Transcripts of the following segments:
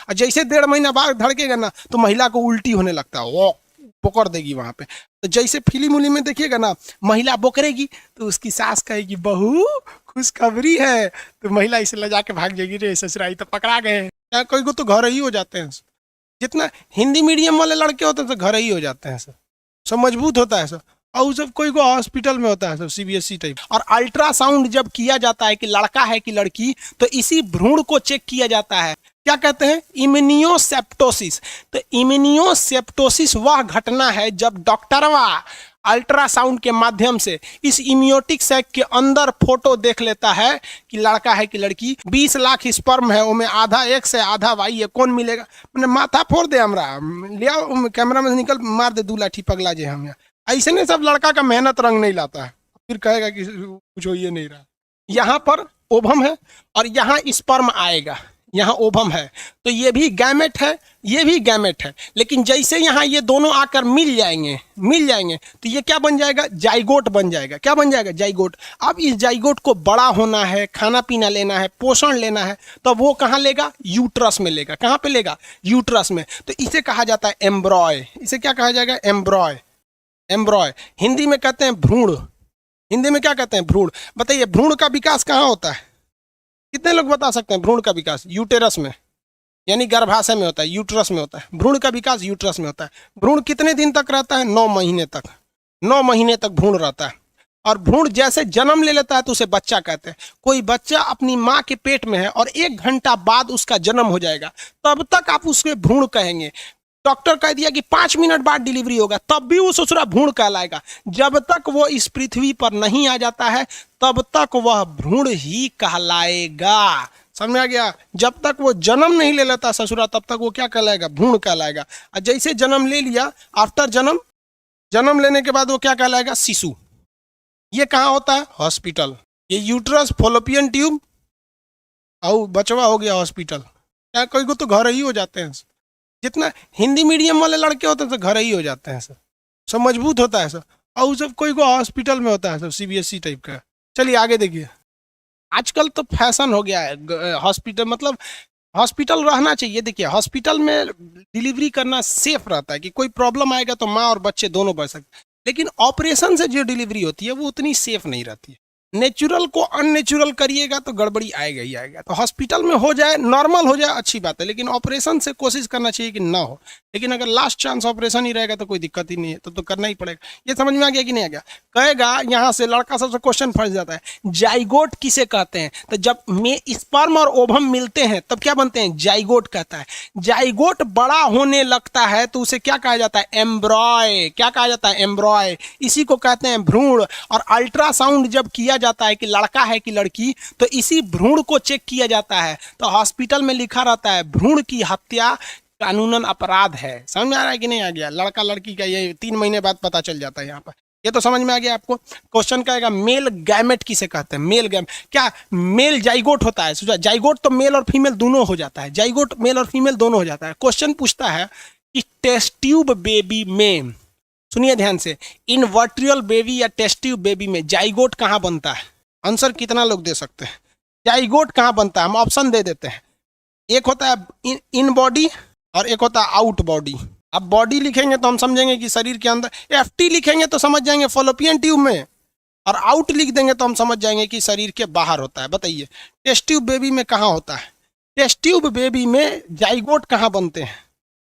और जैसे 1.5 महीना बाद धड़केगा ना तो महिला को उल्टी होने लगता है, वो बोकर देगी वहां पे। तो जैसे फिल्म उली में देखिएगा ना, महिला बोकरेगी तो उसकी सास कहेगी बहू खुशखबरी है, तो महिला इसे ले जाके भाग जाएगी, रे ससुराई तो पकड़ा गए हैं। क्या कोई को तो घर ही हो जाते हैं। जितना हिंदी मीडियम वाले लड़के होते हैं तो घर ही हो जाते हैं सर, सब मजबूत होता है सर। और सब कोई को हॉस्पिटल में होता है सब, सीबीएसई टाइप। और अल्ट्रासाउंड जब किया जाता है कि लड़का है कि लड़की, तो इसी भ्रूण को चेक किया जाता है, क्या कहते हैं, इम्यूनियोसेप्टोसिस। तो इम्यूनियोसेप्टोसिस वह घटना है जब डॉक्टरवा अल्ट्रासाउंड के माध्यम से इस इम्यूटिक सैक के अंदर फोटो देख लेता है कि लड़का है कि लड़की। 20 लाख स्पर्म है, उनमें आधा एक्स है आधा वाई है, कौन मिलेगा? मैंने माथा फोड़ दे हमरा, लिया कैमरा में निकल मार दे 2 लाठी पगला जे हम। ऐसे नहीं, सब लड़का का मेहनत रंग नहीं लाता है, फिर कहेगा कि कुछ हो ये नहीं रहा। यहाँ पर ओवम है और यहाँ स्पर्म आएगा, यहाँ ओवम है, तो ये भी गैमेट है, ये भी गैमेट है। लेकिन जैसे यहाँ ये दोनों आकर मिल जाएंगे तो ये क्या बन जाएगा, जाइगोट बन जाएगा। क्या बन जाएगा, जाइगोट। अब इस जाइगोट को बड़ा होना है, खाना पीना लेना है, पोषण लेना है, तो वो कहाँ लेगा, यूट्रस में लेगा। कहाँ पे लेगा, यूट्रस में। तो इसे कहा जाता है एम्ब्रॉय। इसे क्या कहा जाएगा, एम्ब्रॉय। एम्ब्रॉय हिंदी में कहते हैं भ्रूण। हिंदी में क्या कहते हैं, भ्रूण। बताइए भ्रूण का विकास कहाँ होता है, कितने लोग बता सकते हैं? भ्रूण का विकास यूटेरस में, यानी गर्भाशय में होता है, यूट्रस में होता है। भ्रूण का विकास यूट्रस में होता है। भ्रूण कितने दिन तक रहता है, 9 महीने तक। 9 महीने तक भ्रूण रहता है। और भ्रूण जैसे जन्म ले लेता है तो उसे बच्चा कहते हैं। कोई बच्चा अपनी माँ के पेट में है और 1 घंटा बाद उसका जन्म हो जाएगा, तब तक आप उसके भ्रूण कहेंगे। डॉक्टर कह दिया कि 5 मिनट बाद डिलीवरी होगा, तब भी वो ससुरा भ्रूण कहलाएगा। जब तक वो इस पृथ्वी पर नहीं आ जाता है तब तक वह भ्रूण ही कहलाएगा। समझ में आ गया? जब तक वो जन्म नहीं ले लेता ससुरा तब तक वो क्या कहलाएगा, भ्रूण कहलाएगा। और जैसे जन्म ले लिया, आफ्टर जन्म लेने के बाद वो क्या कहलाएगा, शिशु। ये कहाँ होता है, हॉस्पिटल। ये यूट्रस, फॉलोपियन ट्यूब और बचवा हो गया हॉस्पिटल। क्या कोई को तो घर ही हो जाते हैं। जितना हिंदी मीडियम वाले लड़के होते हैं तो घर ही हो जाते हैं सर, सब मजबूत होता है सर। और सब कोई को हॉस्पिटल में होता है सब, सीबीएसई टाइप का। चलिए आगे देखिए। आजकल तो फैशन हो गया है हॉस्पिटल, मतलब हॉस्पिटल रहना चाहिए। देखिए हॉस्पिटल में डिलीवरी करना सेफ रहता है कि कोई प्रॉब्लम आएगा तो माँ और बच्चे दोनों बच सकते हैं। लेकिन ऑपरेशन से जो डिलीवरी होती है वो उतनी सेफ नहीं रहती है। नेचुरल को अननेचुरल करिएगा तो गड़बड़ी आएगा ही आएगा। तो हॉस्पिटल में हो जाए, नॉर्मल हो जाए, अच्छी बात है, लेकिन ऑपरेशन से कोशिश करना चाहिए कि ना हो। लेकिन अगर लास्ट चांस ऑपरेशन ही रहेगा तो कोई दिक्कत ही नहीं है, तो करना ही पड़ेगा। ये समझ में आ गया कि नहीं आ गया? कहेगा यहाँ से लड़का सबसे क्वेश्चन फंस जाता है, जाइगोट किसे कहते हैं? तो जब में स्पर्म और ओवम मिलते हैं तब क्या बनते हैं, जाइगोट कहता है। जाइगोट बड़ा होने लगता है तो उसे क्या कहा जाता है, एम्ब्रॉय। क्या कहा जाता है, एम्ब्रॉय। इसी को कहते हैं भ्रूण। और अल्ट्रासाउंड जब किया जाता है कि लड़का है कि लड़की, तो इसी भ्रूण को चेक किया जाता है। तो हॉस्पिटल में लिखा रहता है भ्रूण की हत्या कानूनन अपराध है। समझ में आ रहा है कि नहीं आ गया? लड़का लड़की का ये 3 महीने बाद पता चल जाता है यहाँ पर। ये तो समझ में आ गया आपको? क्वेश्चन कहेगा मेल गैमेट किसे कहते हैं, मेल गैमेट। क्या मेल जाइगोट होता है? जाइगोट तो मेल और फीमेल दोनों हो जाता है, जाइगोट मेल और फीमेल दोनों हो जाता है। क्वेश्चन पूछता है कि टेस्ट ट्यूब बेबी में, सुनिए ध्यान से, इनवर्ट्रियल बेबी या टेस्ट ट्यूब बेबी में जाइगोट कहाँ बनता है? आंसर कितना लोग दे सकते हैं? जाइगोट कहाँ बनता है? हम ऑप्शन दे देते हैं। एक होता है इन बॉडी और एक होता है आउट बॉडी। अब बॉडी लिखेंगे तो हम समझेंगे कि शरीर के अंदर, एफटी लिखेंगे तो समझ जाएंगे फॉलोपियन ट्यूब में, और आउट लिख देंगे तो हम समझ जाएंगे कि शरीर के बाहर होता है। बताइए टेस्ट ट्यूब बेबी में कहाँ होता है? टेस्ट ट्यूब बेबी में जाइगोट कहाँ बनते हैं?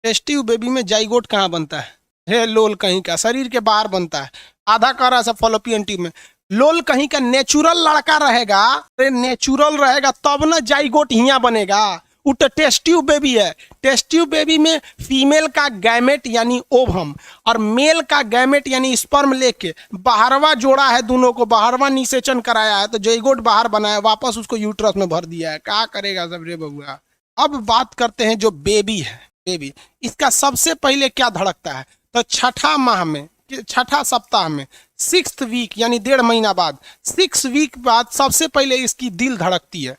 टेस्ट ट्यूब बेबी में जाइगोट कहाँ बनता है? हे लोल कहीं का, शरीर के बाहर बनता है। आधा कह रहा है फॉलोपियन ट्यूब में। लोल कहीं का नेचुरल लड़का रहेगा, नेचुरल रहेगा तब ना जाइगोट हिया बनेगा। वो तो टेस्ट ट्यूब बेबी है। टेस्ट ट्यूब बेबी में फीमेल का गैमेट यानी ओवम और मेल का गैमेट यानी स्पर्म लेके बाहरवा जोड़ा है, दोनों को बाहरवा निषेचन कराया है, तो जाइगोट बाहर बनाया, वापस उसको यूट्रस में भर दिया है। क्या करेगा सब रे बबुआ। अब बात करते हैं जो बेबी है, बेबी इसका सबसे पहले क्या धड़कता है? तो छठा माह में, छठा सप्ताह में, 6th वीक यानी 1.5 महीना बाद, 6 वीक बाद सबसे पहले इसकी दिल धड़कती है।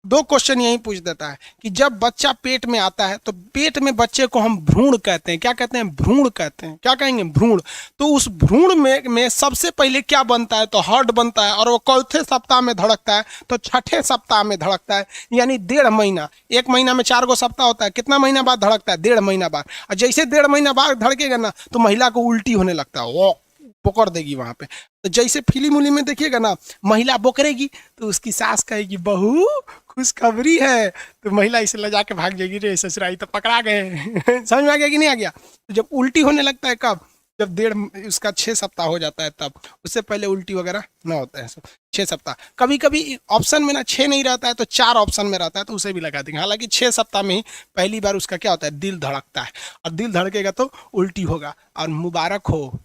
दो क्वेश्चन यही पूछ देता है कि जब बच्चा पेट में आता है तो पेट में बच्चे को हम भ्रूण कहते हैं। क्या कहते हैं? भ्रूण कहते हैं। क्या कहेंगे? भ्रूण। तो उस भ्रूण में सबसे पहले क्या बनता है? तो हार्ट बनता है, और वो चौथे सप्ताह में धड़कता है, तो छठे सप्ताह में धड़कता है, यानी 1.5 महीना। 1 महीना में 4 गो सप्ताह होता है, कितना महीना बाद धड़कता है? 1.5 महीना बाद। और जैसे 1.5 महीना बाद धड़केगा ना तो महिला को उल्टी होने लगता है, वो पकड़ देगी वहां पे। तो जैसे फिल्म उली में देखिएगा ना, महिला बोकरेगी तो उसकी सास कहेगी बहू खुशखबरी है, तो महिला इसे ले जाके भाग जाएगी, रे ससुराई तो पकड़ा गए। समझ में आ गया कि नहीं आ गया? तो जब उल्टी होने लगता है कब? जब 1.5 6 सप्ताह हो जाता है तब। उससे पहले उल्टी वगैरह ना होता है। 6 सप्ताह। कभी कभी ऑप्शन में ना 6 नहीं रहता है तो 4 ऑप्शन में रहता है, तो उसे भी लगा देंगे। हालांकि 6 सप्ताह में ही पहली बार उसका क्या होता है? दिल धड़कता है, और दिल धड़केगा तो उल्टी होगा। और मुबारक हो,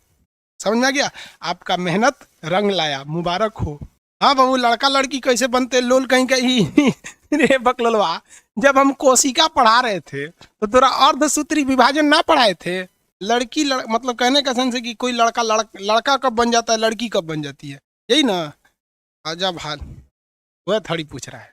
समझ में आ गया? आपका मेहनत रंग लाया, मुबारक हो। हाँ बाबू, लड़का लड़की कैसे बनते लोल कहीं कहीं। रे बकलोलवा, जब हम कोशिका पढ़ा रहे थे तो तोरा अर्धसूत्री विभाजन ना पढ़ाए थे? लड़की मतलब कहने का सेंस है कि कोई लड़का कब बन जाता है, लड़की कब बन जाती है, यही ना? अजब हाल। वह थोड़ी पूछ रहा है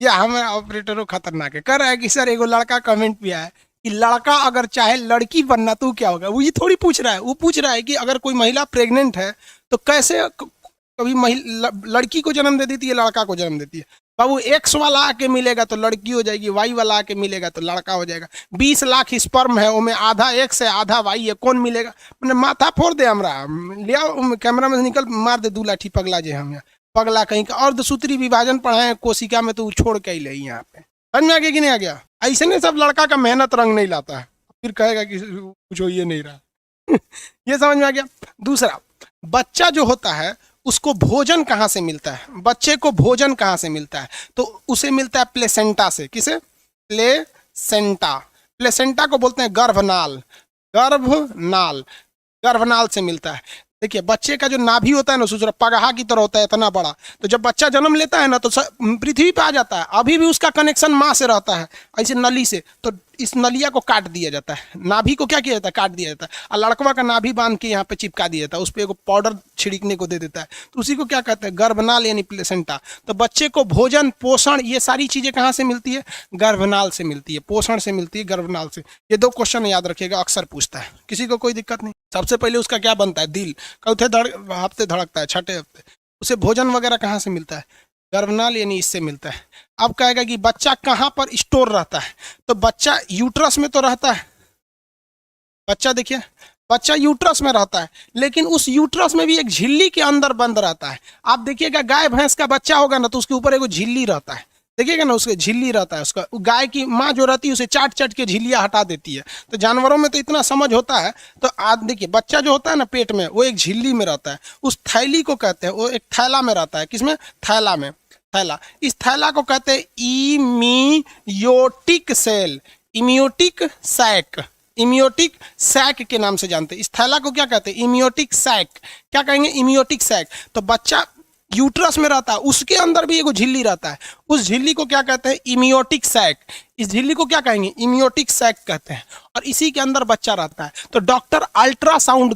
या हमारा ऑपरेटरों खतरनाक है। कह रहा है कि सर एगो लड़का कमेंट भी आया कि लड़का अगर चाहे लड़की बनना तो क्या होगा। वो ये थोड़ी पूछ रहा है, वो पूछ रहा है कि अगर कोई महिला प्रेग्नेंट है तो कैसे कभी लड़की को जन्म दे देती है, लड़का को जन्म देती है। बाबू, एक्स वाला आके मिलेगा तो लड़की हो जाएगी, वाई वाला आके मिलेगा तो लड़का हो जाएगा। 20 लाख स्पर्म है, उसमें आधा एक्स है आधा वाई है, कौन मिलेगा? मैंने माथा फोड़ दे हमरा, लिया कैमरा में निकल मार दे 2 लाठी पगला जे हम यहाँ पगला कहीं का। अर्धसूत्री विभाजन पढ़ाए कोशिका में तो छोड़ के ही ले यहाँ पे। समझ में आ गया कि नहीं आ गया? ऐसे नहीं सब लड़का का मेहनत रंग नहीं लाता है, फिर कहेगा कि कुछ हो ये नहीं रहा। ये समझ में आ गया। दूसरा, बच्चा जो होता है उसको भोजन कहाँ से मिलता है? बच्चे को भोजन कहाँ से मिलता है? तो उसे मिलता है प्लेसेंटा से। किसे? प्लेसेंटा। प्लेसेंटा को बोलते हैं गर्भनाल। गर्भनाल, गर्भनाल से मिलता है। देखिए, बच्चे का जो नाभि होता है ना, सोच रहा पगहा की तरह होता है, इतना बड़ा। तो जब बच्चा जन्म लेता है ना तो पृथ्वी पे आ जाता है, अभी भी उसका कनेक्शन माँ से रहता है, ऐसे नली से। तो इस नलिया को काट दिया जाता है, नाभि को क्या किया जाता है? काट दिया जाता है। और लड़कवा का नाभि बांध के यहाँ पे चिपका दिया जाता है, उस पर एक पाउडर छिड़कने को दे देता है, तो उसी को क्या कहते हैं? गर्भनाल यानी प्लेसेंटा। तो बच्चे को भोजन पोषण ये सारी चीजें कहाँ से मिलती है? गर्भनाल से मिलती है, पोषण से मिलती है, गर्भनाल से। ये 2 क्वेश्चन याद रखिएगा, अक्सर पूछता है, किसी को कोई दिक्कत नहीं। सबसे पहले उसका क्या बनता है? दिल। चौथे हफ्ते धड़कता है, छठे हफ्ते। उसे भोजन वगैरह कहाँ से मिलता है? गर्भनाल यानी इससे मिलता है। अब कहेगा कि बच्चा कहाँ पर स्टोर रहता है? तो बच्चा यूट्रस में तो रहता है। बच्चा देखिए, बच्चा यूट्रस में रहता है, लेकिन उस यूट्रस में भी एक झिल्ली के अंदर बंद रहता है। आप देखिएगा, गाय भैंस का बच्चा होगा ना तो उसके ऊपर एक झिल्ली रहता है, देखिएगा ना, उसके झिल्ली रहता है। उसका गाय की माँ जो रहती है उसे चाट चाट के झिल्लियाँ हटा देती है। तो जानवरों में तो इतना समझ होता है। तो आज देखिए, बच्चा जो होता है ना पेट में, वो एक झिल्ली में रहता है, उस थैली को कहते हैं, वो एक थैला में रहता है। किसमें? थैला में। थैला, इस थैला को कहते हैं इमियोटिक सेल, इमियोटिक सैक। इमियोटिक सैक के नाम से जानते हैं। इस थैला को क्या कहते हैं? इमियोटिक सैक। क्या कहेंगे? इमियोटिक सैक। तो बच्चा यूट्रस में रहता है, उसके अंदर भी एक झिल्ली रहता है, उस झिल्ली को क्या कहते हैं? इमियोटिक सैक। इस झिल्ली को क्या कहेंगे? इमियोटिक सैक कहते हैं, और इसी के अंदर बच्चा रहता है। तो डॉक्टर अल्ट्रासाउंड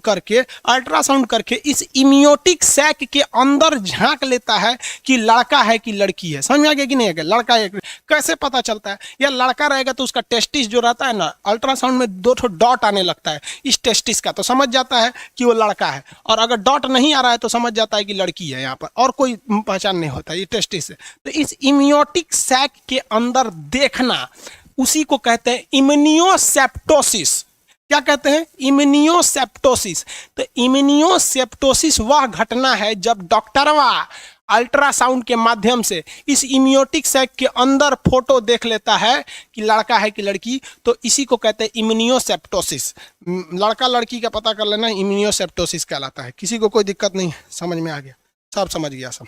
करके इस इमियोटिक सैक के अंदर झांक लेता है कि लड़का है कि लड़की है। समझ में आ गया कि नहीं आ गया? लड़का है। कैसे पता चलता है? या लड़का रहेगा तो उसका टेस्टिस जो रहता है ना, अल्ट्रासाउंड में 2 डॉट आने लगता है इस टेस्टिस का, तो समझ जाता है कि वो लड़का है। और अगर डॉट नहीं आ रहा है तो समझ जाता है कि लड़की है। यहाँ पर और कोई पहचान नहीं होता, ये टेस्टिस से। तो इस इमियोटिक सैक के अंदर देखना, उसी को कहते हैं इम्यूनोसेप्टोसिस। क्या कहते हैं? इम्यूनोसेप्टोसिस। तो इम्यूनोसेप्टोसिस वह घटना है जब डॉक्टरवा अल्ट्रासाउंड के माध्यम से इस इम्यूनोटिक सैक के अंदर फोटो देख लेता है कि लड़का है कि लड़की, तो इसी को कहते हैं इम्यूनोसेप्टोसिस। लड़का लड़की का पता कर लेना इम्यूनोसेप्टोसिस कहलाता है। किसी को कोई दिक्कत नहीं, समझ में आ गया? सब समझ गया सब।